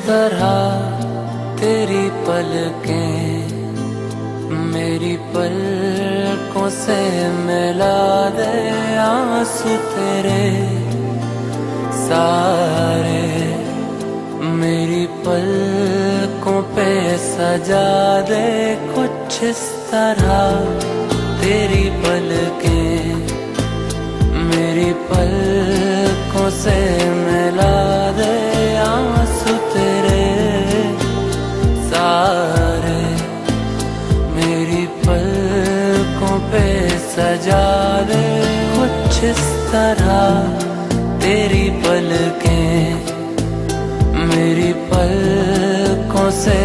तरह तेरी पलकें मेरी पलकों से मिला दे, आंसू तेरे सारे मेरी पलकों पे सजा दे। कुछ इस तरह तेरी पलकें मेरी पलकों से मिला दे, आंसू तेरे सारे मेरी पलकों पे सजा दे। कुछ इस तरह तेरी पलकें मेरी पलकों से